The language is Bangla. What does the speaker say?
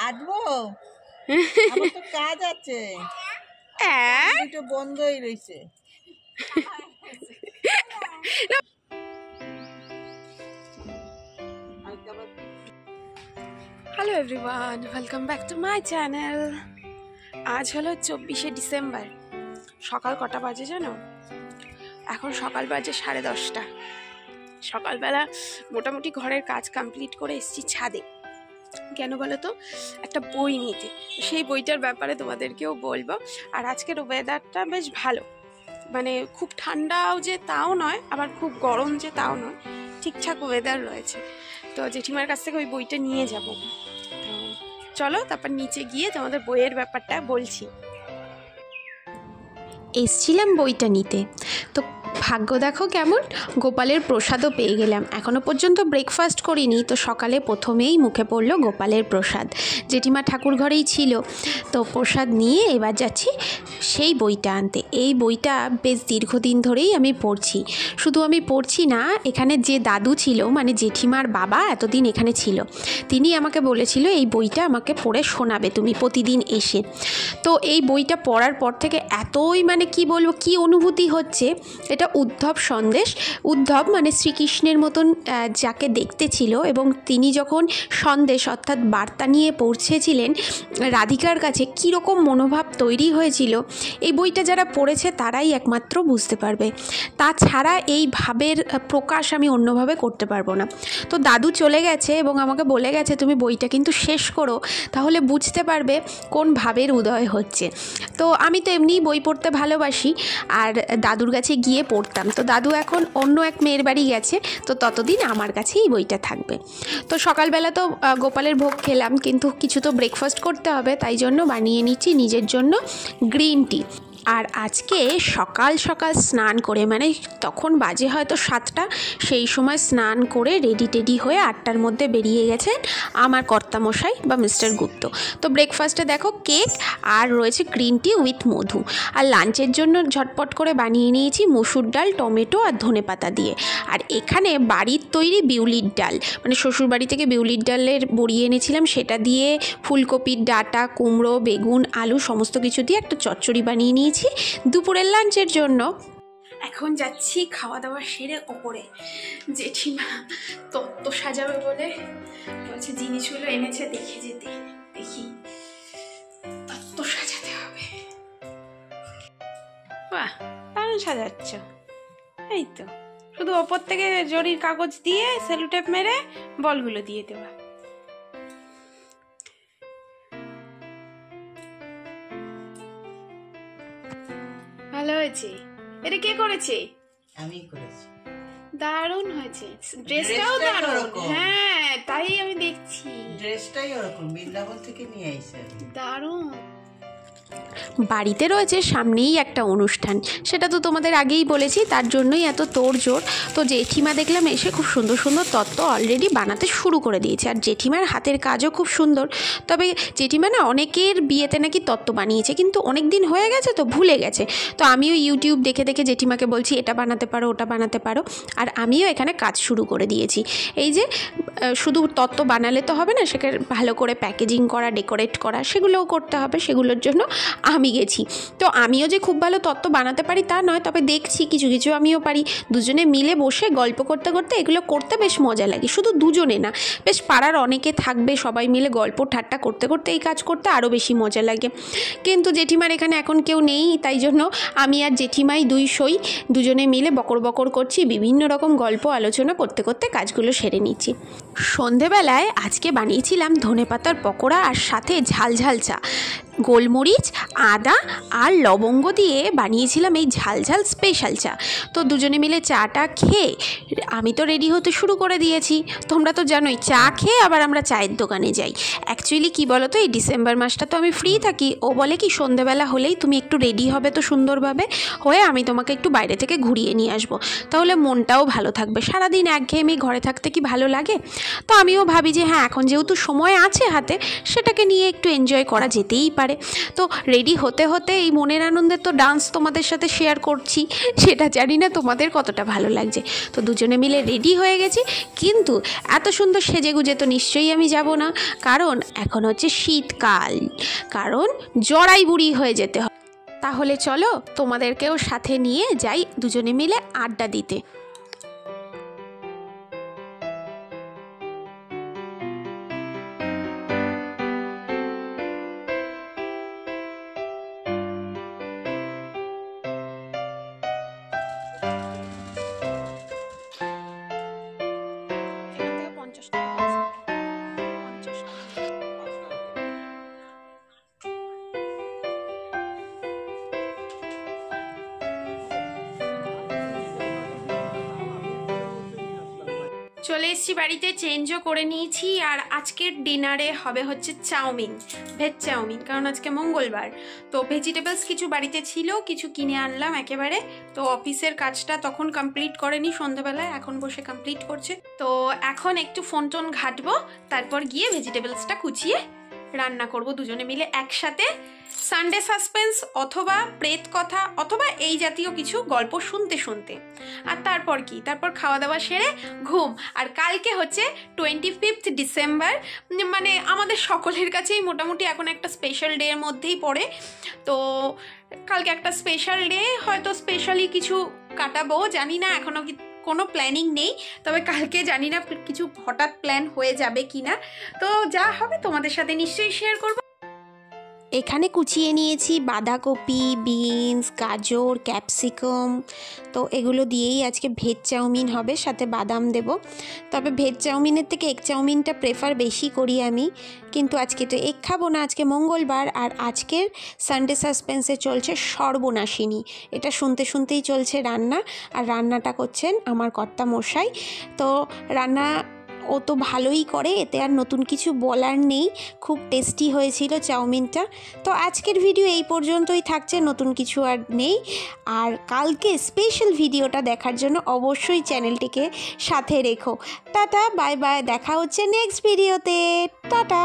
কাটবো, আমার তো কাজ আছে, দুটো বন্ধই রয়েছে। Hello everyone, welcome back to my channel. আজ হলো 24শে ডিসেম্বর। সকাল কটা বাজে জানো? এখন সকাল বাজে 10:30। সকালবেলা মোটামুটি ঘরের কাজ কমপ্লিট করে এসেছি ছাদে। কেন বলো তো? একটা বই নিতে, সেই বইটার ব্যাপারে তোমাদেরকেও বলবো। আর আজকের ওয়েদারটা বেশ ভালো, মানে খুব ঠান্ডাও যে তাও নয়, আবার খুব গরম যে তাও নয়, ঠিকঠাক ওয়েদার রয়েছে। তো জেঠিমার কাছ থেকে ওই বইটা নিয়ে যাব। তো চলো তারপর নিচে গিয়ে তোমাদের বইয়ের ব্যাপারটা বলছি। এসছিলাম বইটা নিতে, তো ভাগ্য দেখো কেমন, গোপালের প্রসাদও পেয়ে গেলাম। এখনও পর্যন্ত ব্রেকফাস্ট করিনি, তো সকালে প্রথমেই মুখে পড়লো গোপালের প্রসাদ। জেঠিমা ঠাকুর ঘরেই ছিল, তো প্রসাদ নিয়ে এবার যাচ্ছি সেই বইটা আনতে। এই বইটা বেশ দীর্ঘদিন ধরেই আমি পড়ছি। শুধু আমি পড়ছি না, এখানে যে দাদু ছিল, মানে জেঠিমার বাবা এতদিন এখানে ছিল, তিনি আমাকে বলেছিল এই বইটা আমাকে পড়ে শোনাবে তুমি প্রতিদিন এসে। তো এই বইটা পড়ার পর থেকে এতই মানে কি বলবো, কি অনুভূতি হচ্ছে। এটা উদ্ধব সন্দেশ। উদ্ধব মানে শ্রীকৃষ্ণের মতন যাকে দেখতে ছিল, এবং তিনি যখন সন্দেশ অর্থাৎ বার্তা নিয়ে পৌঁছেছিলেন রাধিকার কাছে, কীরকম মনোভাব তৈরি হয়েছিল, এই বইটা যারা পড়েছে তারাই একমাত্র বুঝতে পারবে। তাছাড়া এই ভাবের প্রকাশ আমি অন্যভাবে করতে পারবো না। তো দাদু চলে গেছে এবং আমাকে বলে গেছে তুমি বইটা কিন্তু শেষ করো, তাহলে বুঝতে পারবে কোন ভাবের উদয় হচ্ছে। তো আমি তো এমনিই বই পড়তে ভালোবাসি, আর দাদুর কাছে গিয়ে পড়তাম। তো দাদু এখন অন্য এক মেয়ের বাড়ি গেছে, তো ততদিন আমার কাছেই এই বইটা থাকবে। তো সকালবেলা তো গোপালের ভোগ খেলাম, কিন্তু কিছু তো ব্রেকফাস্ট করতে হবে, তাই জন্য বানিয়ে নিচ্ছি নিজের জন্য গ্রিন টি। আর আজকে সকাল সকাল স্নান করে, মানে তখন বাজে হয়তো 7টা, সেই সময় স্নান করে রেডি টেডি হয়ে 8টার মধ্যে বেরিয়ে গেছেন আমার কর্তামশাই বা মিস্টার গুপ্ত। তো ব্রেকফাস্টে দেখো কেক আর রয়েছে গ্রিন টি উইথ মধু। আর লাঞ্চের জন্য ঝটপট করে বানিয়ে নিয়েছি মসুর ডাল, টমেটো আর ধনেপাতা দিয়ে। আর এখানে বাড়ির তৈরি বিউলির ডাল, মানে শ্বশুরবাড়ি থেকে বিউলির ডালের বড়ি এনেছিলাম, সেটা দিয়ে ফুলকপির ডাঁটা, কুমড়ো, বেগুন, আলু সমস্ত কিছু দিয়ে একটা চচ্চড়ি বানিয়ে নিয়েছি দুপুরের লাঞ্চের জন্য। এখন যাচ্ছি খাওয়া দাওয়া সেরে ওপরে। জেঠিমা তত্ত্ব সাজাবে বলে বলছে, জিনিসগুলো এনেছে দেখে যেতে, দেখি তত্ত্ব সাজাতে হবে। বাহ, দারুণ সাজাচ্ছ। এই তো শুধু ওপর থেকে জরির কাগজ দিয়ে সেলুটেপ মেরে বলগুলো দিয়ে দেওয়া। ভালো হয়েছে। এটা কে করেছে? আমি করেছি। দারুণ হয়েছে, ড্রেসটাও দারুণ। হ্যাঁ, তাই আমি দেখছি, ড্রেসটাই ওরকম বৃন্দাবন থেকে নিয়ে আইছে। দারুণ। বাড়িতে রয়েছে সামনেই একটা অনুষ্ঠান, সেটা তো তোমাদের আগেই বলেছি, তার জন্যই এত তোড়জোড়। তো জেঠিমা দেখলাম এসে খুব সুন্দর সুন্দর তত্ত্ব অলরেডি বানাতে শুরু করে দিয়েছে, আর জেঠিমার হাতের কাজও খুব সুন্দর। তবে জেঠিমা না অনেকের বিয়েতে নাকি তত্ত্ব বানিয়েছে, কিন্তু অনেক দিন হয়ে গেছে তো ভুলে গেছে। তো আমিও ইউটিউব দেখে দেখে জেঠিমাকে বলছি এটা বানাতে পারো, ওটা বানাতে পারো, আর আমিও এখানে কাজ শুরু করে দিয়েছি। এই যে শুধু তত্ত্ব বানালে তো হবে না, সেখানে ভালো করে প্যাকেজিং করা, ডেকোরেট করা, সেগুলোও করতে হবে। সেগুলোর জন্য আমি গেছি। তো আমিও যে খুব ভালো তত্ত্ব বানাতে পারি তা নয়, তবে দেখছি কিছু কিছু আমিও পারি। দুজনে মিলে বসে গল্প করতে করতে এগুলো করতে বেশ মজা লাগে। শুধু দুজনে না, বেশ পাড়ার অনেকে থাকবে, সবাই মিলে গল্প ঠাট্টা করতে করতে এই কাজ করতে আরও বেশি মজা লাগে। কিন্তু জেঠিমার এখানে এখন কেউ নেই, তাই জন্য আমি আর জেঠিমাই দুজনে মিলে বকর বকর করছি, বিভিন্ন রকম গল্প আলোচনা করতে করতে কাজগুলো সেরে নিচ্ছি। সন্ধেবেলায় আজকে বানিয়েছিলাম ধনেপাতার পকোড়া, আর সাথে ঝাল ঝাল চা। গোলমরিচ, আদা আর লবঙ্গ দিয়ে বানিয়েছিলাম এই ঝাল ঝাল স্পেশাল চা। তো দুজনে মিলে চাটা খেয়ে আমি তো রেডি হতে শুরু করে দিয়েছি। তোমরা তো জানোই চা খেয়ে আবার আমরা চায়ের দোকানে যাই। অ্যাকচুয়ালি কী বলো তো, এই ডিসেম্বর মাসটা তো আমি ফ্রি থাকি। ও বলে কি সন্ধেবেলা হলেই তুমি একটু রেডি হবে তো সুন্দরভাবে হয়ে, আমি তোমাকে একটু বাইরে থেকে ঘুরিয়ে নিয়ে আসবো, তাহলে মনটাও ভালো থাকবে। সারাদিন একঘেয়েমি ঘরে থাকতে কি ভালো লাগে? তো আমিও ভাবি যে হ্যাঁ, এখন যেহেতু সময় আছে হাতে, সেটাকে নিয়ে একটু এনজয় করা যেতেই পারে। পারে। তো রেডি হতে হতে এই মনের আনন্দের তো ডান্স তোমাদের সাথে শেয়ার করছি, সেটা জানি না তোমাদের কতটা ভালো লাগছে। তো দুজনে মিলে রেডি হয়ে গেছি, কিন্তু এত সুন্দর সেজেগুজে তো নিশ্চয়ই আমি যাব না, কারণ এখন হচ্ছে শীতকাল, কারণ জড়াই বুড়ি হয়ে যেতে হবে। তাহলে চলো তোমাদেরকেও সাথে নিয়ে যাই দুজনে মিলে আড্ডা দিতে। চলে এসেছি বাড়িতে, চেঞ্জও করে নিয়েছি, আর আজকের ডিনারে হবে হচ্ছে চাউমিন, ভেজ চাউমিন, কারণ আজকে মঙ্গলবার। তো ভেজিটেবলস কিছু বাড়িতে ছিল, কিছু কিনে আনলাম একেবারে। তো অফিসের কাজটা তখন কমপ্লিট করেনি সন্ধ্যাবেলায়, এখন বসে কমপ্লিট করছে। তো এখন একটু ফোন টোন ঘাটবো, তারপর গিয়ে ভেজিটেবলসটা কুচিয়ে রান্না করব দুজনে মিলে একসাথে। সানডে সাসপেন্স অথবা প্রেত কথা অথবা এই জাতীয় কিছু গল্প শুনতে শুনতে, আর তারপর কি, তারপর খাওয়া দাওয়া সেরে ঘুম। আর কালকে হচ্ছে 25 ডিসেম্বর, মানে আমাদের সকলের কাছেই মোটামুটি এখন একটা স্পেশাল ডে এর মধ্যেই পড়ে। তো কালকে একটা স্পেশাল ডে, হয়তো স্পেশালি কিছু কাটাবো, জানি না, এখনও কোনো প্ল্যানিং নেই, তবে কালকে জানি না কিছু হঠাৎ প্ল্যান হয়ে যাবে কিনা। তো যা হবে তোমাদের সাথে নিশ্চয়ই শেয়ার করব। এখানে কুচিয়ে নিয়েছি বাঁধাকপি, বিনস, গাজর, ক্যাপসিকাম। তো এগুলো দিয়েই আজকে ভেজ চাউমিন হবে, সাথে বাদাম দেব। তবে ভেজ চাউমিনের থেকে এগ চাউমিনটা প্রেফার বেশি করি আমি, কিন্তু আজকে তো এগ খাবো না, আজকে মঙ্গলবার। আর আজকের সানডে সাসপেন্সে চলছে সর্বনাশিনী, এটা শুনতে শুনতেই চলছে রান্না, আর রান্নাটা করছেন আমার কর্তা মশাই। তো রান্না ও তো ভালোই করে, এতে আর নতুন কিছু বলার নেই, খুব টেস্টি হয়েছিল চাউমিনটা। তো আজকের ভিডিও এই পর্যন্তই থাকছে, নতুন কিছু আর নেই। আর কালকে স্পেশাল ভিডিওটা দেখার জন্য অবশ্যই চ্যানেলটিকে সাথে রেখো। টাটা, বাই বাই, দেখা হচ্ছে নেক্সট ভিডিওতে। টাটা।